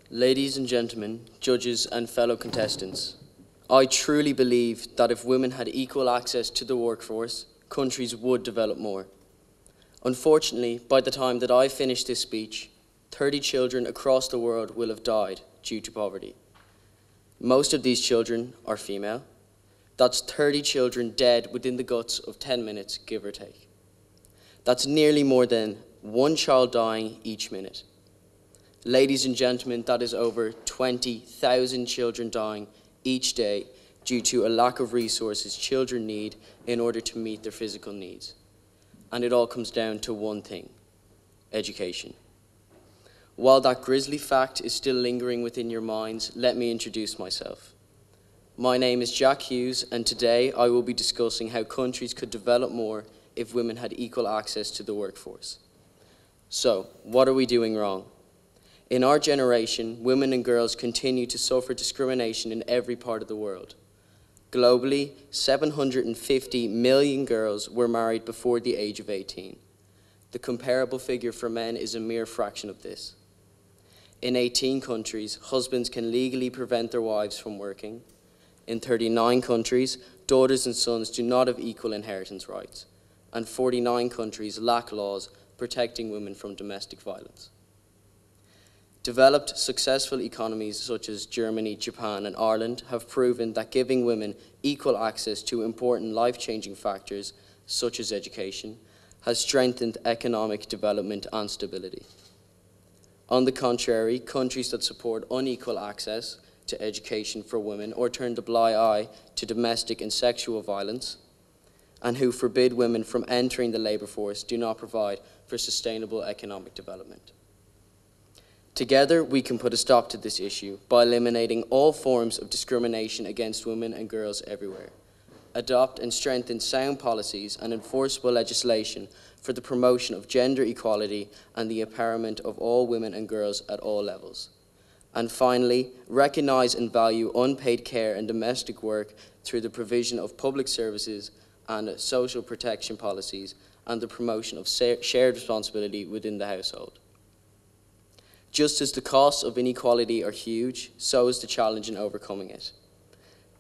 Ladies and gentlemen, judges and fellow contestants, I truly believe that if women had equal access to the workforce, countries would develop more. Unfortunately, by the time that I finish this speech, 30 children across the world will have died due to poverty. Most of these children are female. That's 30 children dead within the guts of 10 minutes, give or take. That's nearly more than one child dying each minute. Ladies and gentlemen, that is over 20,000 children dying each day due to a lack of resources children need in order to meet their physical needs. And it all comes down to one thing: education. While that grisly fact is still lingering within your minds, let me introduce myself. My name is Jack Hughes, and today I will be discussing how countries could develop more if women had equal access to the workforce. So, what are we doing wrong? In our generation, women and girls continue to suffer discrimination in every part of the world. Globally, 750 million girls were married before the age of 18. The comparable figure for men is a mere fraction of this. In 18 countries, husbands can legally prevent their wives from working. In 39 countries, daughters and sons do not have equal inheritance rights, and 49 countries lack laws protecting women from domestic violence. Developed, successful economies such as Germany, Japan, and Ireland have proven that giving women equal access to important life-changing factors, such as education, has strengthened economic development and stability. On the contrary, countries that support unequal access to education for women or turn the blind eye to domestic and sexual violence, and who forbid women from entering the labour force, do not provide for sustainable economic development. Together, we can put a stop to this issue by eliminating all forms of discrimination against women and girls everywhere, adopt and strengthen sound policies and enforceable legislation for the promotion of gender equality and the empowerment of all women and girls at all levels. And finally, recognise and value unpaid care and domestic work through the provision of public services and social protection policies and the promotion of shared responsibility within the household. Just as the costs of inequality are huge, so is the challenge in overcoming it.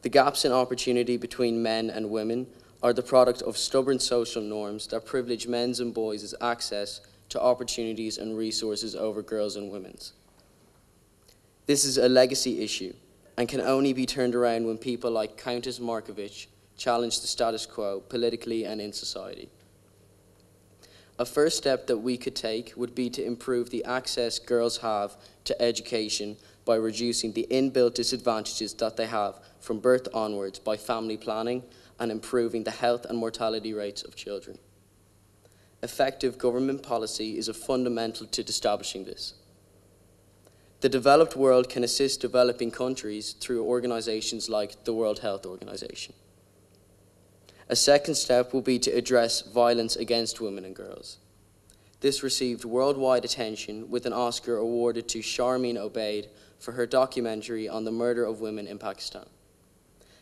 The gaps in opportunity between men and women are the product of stubborn social norms that privilege men's and boys' access to opportunities and resources over girls' and women's. This is a legacy issue and can only be turned around when people like Countess Markovic challenge the status quo politically and in society. A first step that we could take would be to improve the access girls have to education by reducing the inbuilt disadvantages that they have from birth onwards by family planning and improving the health and mortality rates of children. Effective government policy is a fundamental to establishing this. The developed world can assist developing countries through organizations like the World Health Organization. A second step will be to address violence against women and girls. This received worldwide attention with an Oscar awarded to Sharmeen Obaid for her documentary on the murder of women in Pakistan.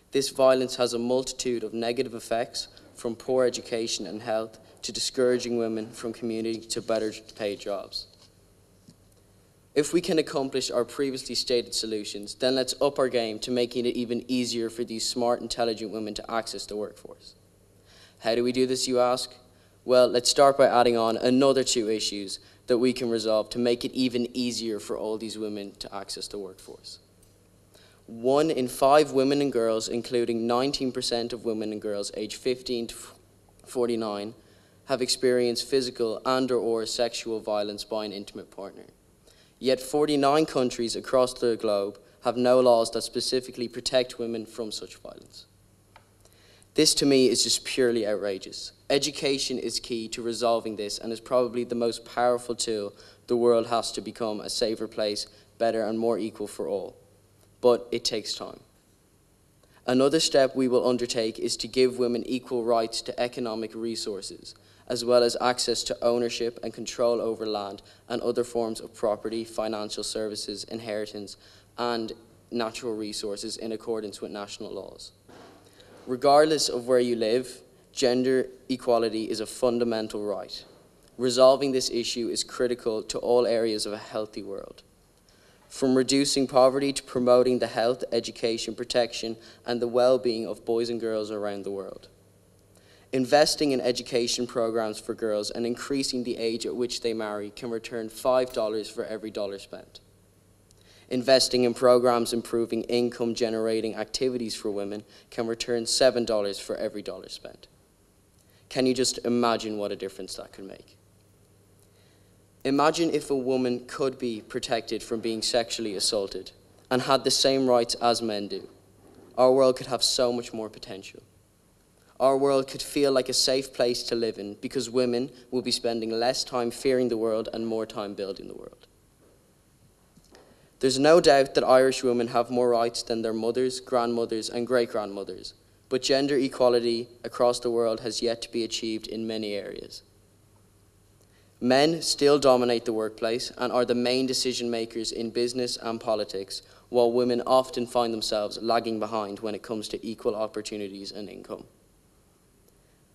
This violence has a multitude of negative effects, from poor education and health to discouraging women from commuting to better paid jobs. If we can accomplish our previously stated solutions, then let's up our game to making it even easier for these smart, intelligent women to access the workforce. How do we do this, you ask? Well, let's start by adding on another 2 issues that we can resolve to make it even easier for all these women to access the workforce. 1 in 5 women and girls, including 19% of women and girls aged 15 to 49, have experienced physical and/or sexual violence by an intimate partner. Yet 49 countries across the globe have no laws that specifically protect women from such violence. This to me is just purely outrageous. Education is key to resolving this and is probably the most powerful tool the world has to become a safer place, better and more equal for all. But it takes time. Another step we will undertake is to give women equal rights to economic resources, as well as access to ownership and control over land and other forms of property, financial services, inheritance, and natural resources in accordance with national laws. Regardless of where you live, gender equality is a fundamental right. Resolving this issue is critical to all areas of a healthy world. from reducing poverty to promoting the health, education, protection, and the well-being of boys and girls around the world. Investing in education programs for girls and increasing the age at which they marry can return $5 for every dollar spent. Investing in programs improving income-generating activities for women can return $7 for every dollar spent. Can you just imagine what a difference that could make? Imagine if a woman could be protected from being sexually assaulted and had the same rights as men do. Our world could have so much more potential. Our world could feel like a safe place to live in because women will be spending less time fearing the world and more time building the world. There's no doubt that Irish women have more rights than their mothers, grandmothers, and great-grandmothers, but gender equality across the world has yet to be achieved in many areas. Men still dominate the workplace and are the main decision makers in business and politics, while women often find themselves lagging behind when it comes to equal opportunities and income.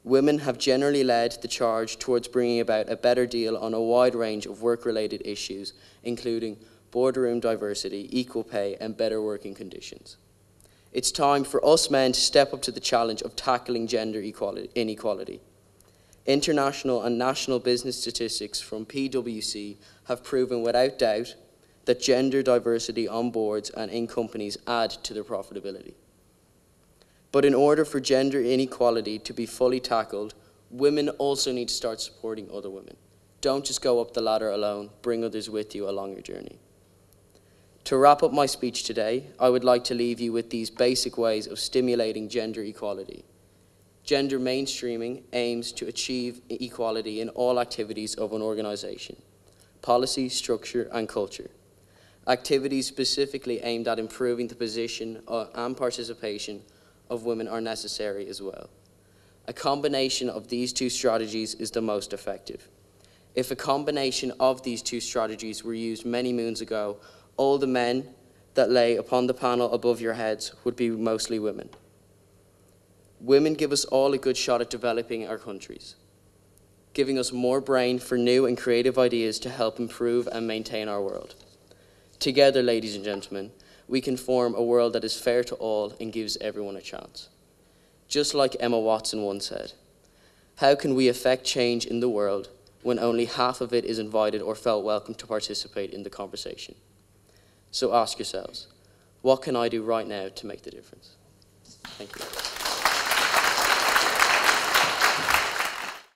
Women have generally led the charge towards bringing about a better deal on a wide range of work-related issues, including boardroom diversity, equal pay, and better working conditions. It's time for us men to step up to the challenge of tackling gender inequality. International and national business statistics from PwC have proven without doubt that gender diversity on boards and in companies add to their profitability. But in order for gender inequality to be fully tackled, women also need to start supporting other women. Don't just go up the ladder alone, bring others with you along your journey. To wrap up my speech today, I would like to leave you with these basic ways of stimulating gender equality. Gender mainstreaming aims to achieve equality in all activities of an organization: policy, structure, and culture. Activities specifically aimed at improving the position and participation of women are necessary as well. A combination of these two strategies is the most effective. If a combination of these two strategies were used many moons ago, all the men that lay upon the panel above your heads would be mostly women. Women give us all a good shot at developing our countries, giving us more brain for new and creative ideas to help improve and maintain our world. Together, ladies and gentlemen, we can form a world that is fair to all and gives everyone a chance. Just like Emma Watson once said, how can we affect change in the world when only half of it is invited or felt welcome to participate in the conversation? So ask yourselves, what can I do right now to make the difference? Thank you.